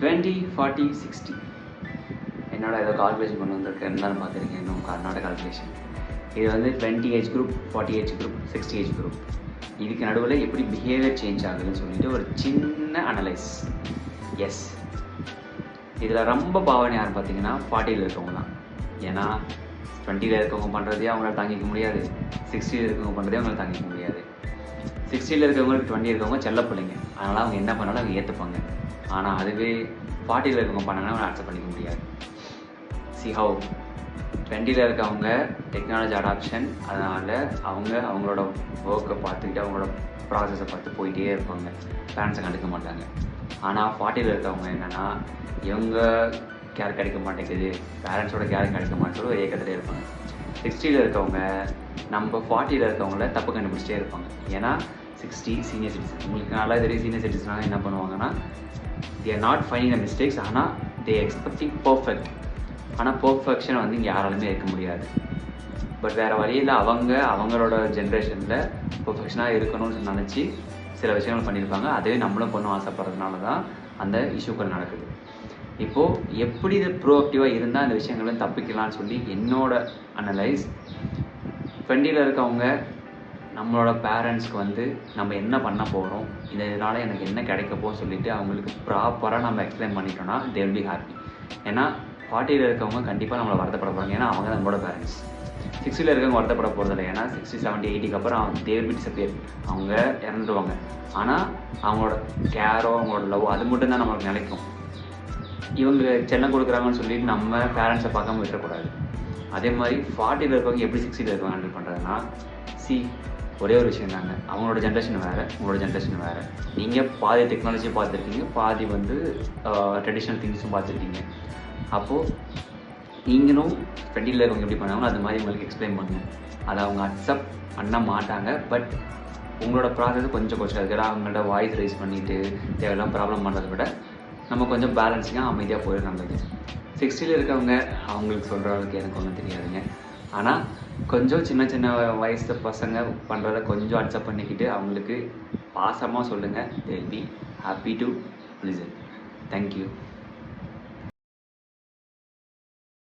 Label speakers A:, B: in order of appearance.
A: 20, 40, 60. என்னோட ஏதோ கால்குலேஷன் கொண்டு வந்திருக்கேன். என்னன்னு பார்க்குறீங்க, இன்னும் கர்நாடக கால்குலேஷன். இது வந்து 20 age group, 40 age group, 60 age group. இதுக்கு நடுவில் எப்படி பிஹேவியர் சேஞ்ச் ஆகுதுன்னு சொல்லிட்டு ஒரு சின்ன அனலைஸ். எஸ், இதில் ரொம்ப பாவனை யார் பார்த்தீங்கன்னா 40ல் இருக்கவங்க தான். ஏன்னா 20ல் இருக்கவங்க பண்ணுறதே அவங்களால தாங்கிக்க முடியாது, 60ல் இருக்கவங்க பண்ணுறதே அவங்களால தாங்கிக்க முடியாது. 60ல் இருக்கவங்களுக்கு 20 இருக்கவங்க செல்ல பிள்ளைங்க, அதனால் அவங்க என்ன பண்ணாலும் அவங்க ஏற்றுப்பாங்க. ஆனால் அதுவே 40ல் இருக்கவங்க பண்ணாங்கன்னா அவங்க அக்செப்ட் பண்ணிக்க முடியாது. சி ஹவ் 20ல் இருக்கவங்க டெக்னாலஜி அடாப்ஷன், அதனால் அவங்களோட ஒர்க்கை பார்த்துக்கிட்டு அவங்களோட ப்ராசஸை பார்த்து போயிட்டே இருப்பாங்க, பேரண்ட்ஸை கண்டுக்க மாட்டாங்க. ஆனால் 40ல் இருக்கவங்க என்னென்னா இவங்க கேர் கிடைக்க மாட்டேங்குது, பேரண்ட்ஸோட கேர் கிடைக்க மாட்டேங்குது ஒரு ஏக்கத்திலே இருப்பாங்க. 60ல் இருக்கவங்க நம்ம 40ல் இருக்கவங்கள தப்பு கண்டுபிடிச்சிட்டே இருப்பாங்க. ஏன்னா 60 சீனியர் சிட்டிசன், உங்களுக்கு நல்லா தெரியும் சீனியர் சிட்டிசனாக என்ன பண்ணுவாங்கன்னா they are not finding the mistakes, ஆனால் they expecting perfect. ஆனால் பர்ஃபெக்ஷன் வந்து இங்கே யாராலுமே இருக்க முடியாது. பட் வேறு வழியில் அவங்களோட ஜென்ரேஷனில் பர்ஃபெக்ஷனாக இருக்கணும்னு நினச்சி சில விஷயங்கள் பண்ணியிருப்பாங்க. அதுவே நம்மளும் பண்ண ஆசைப்படுறதுனால தான் அந்த இஷ்யூக்கள் நடக்குது. இப்போது எப்படி இது ப்ரோஆக்டிவாக இருந்தால் அந்த விஷயங்களும் தப்பிக்கலாம்னு சொல்லி என்னோட அனலைஸ், 20ல் இருக்கவங்க நம்மளோட பேரண்ட்ஸ்க்கு வந்து நம்ம என்ன பண்ண போகிறோம், இதனால் எனக்கு என்ன கிடைக்க போகும்னு சொல்லிவிட்டு அவங்களுக்கு ப்ராப்பராக நம்ம எக்ஸ்பிளைன் பண்ணிட்டோன்னா தே வில் பி ஹாப்பி. ஏன்னா 40ல் இருக்கவங்க கண்டிப்பாக நம்மளை வருத்தப்பட போகிறாங்க, ஏன்னா அவங்க தான் நம்மளோட பேரண்ட்ஸ். 60ல் இருக்கவங்க வருத்தப்பட போகிறதில்ல, ஏன்னா 60, 70, 80க்கு அப்புறம் தே வில் பி டிஸப்பியர், அவங்க இறந்துடுவாங்க. ஆனால் அவங்களோட கேரோ அவங்களோட லவ் அது மட்டும்தான் நம்மளுக்கு நிலைக்கும். இவங்க செல்லம் கொடுக்குறாங்கன்னு சொல்லிட்டு நம்ம பேரண்ட்ஸை பார்க்காம விட்டுறக்கூடாது. அதே மாதிரி 40ல் இருக்கவங்க எப்படி 60ல் இருக்கவங்க ஹேண்டில் பண்ணுறதுன்னா, ஒரே ஒரு விஷயம் தாங்க, அவங்களோட ஜென்ரேஷன் வேறு, உங்களோட ஜென்ரேஷன் வேறு. நீங்கள் பாதி டெக்னாலஜி பார்த்துருக்கீங்க, பாதி வந்து ட்ரெடிஷ்னல் திங்ஸும் பார்த்துருக்கீங்க. அப்போது நீங்களும் 20ல் இருக்கவங்க எப்படி பண்ணாங்களோ அது மாதிரி உங்களுக்கு எக்ஸ்பிளைன் பண்ணுங்கள். அதை அவங்க அக்செப்ட் பண்ண மாட்டாங்க. பட் உங்களோட ப்ராசஸ் கொஞ்சம் அதுக்கு அவங்கள்ட்ட வாய்ஸ் ரைஸ் பண்ணிவிட்டு தேவையெல்லாம் ப்ராப்ளம் பண்ணுறதை விட நம்ம கொஞ்சம் பேலன்ஸிங்காக அமைதியாக போயிடும் நம்மளுக்கு. 60ல் இருக்கவங்க அவங்களுக்கு சொல்கிற அளவுக்கு எனக்கு ஒன்றும் தெரியாதுங்க. ஆனால் கொஞ்சம் சின்ன வயசு பசங்க பண்ணுறத கொஞ்சம் அக்செப்ட் பண்ணிக்கிட்டு அவங்களுக்கு பாசமாக சொல்லுங்கள். they will be happy to listen. Thank you.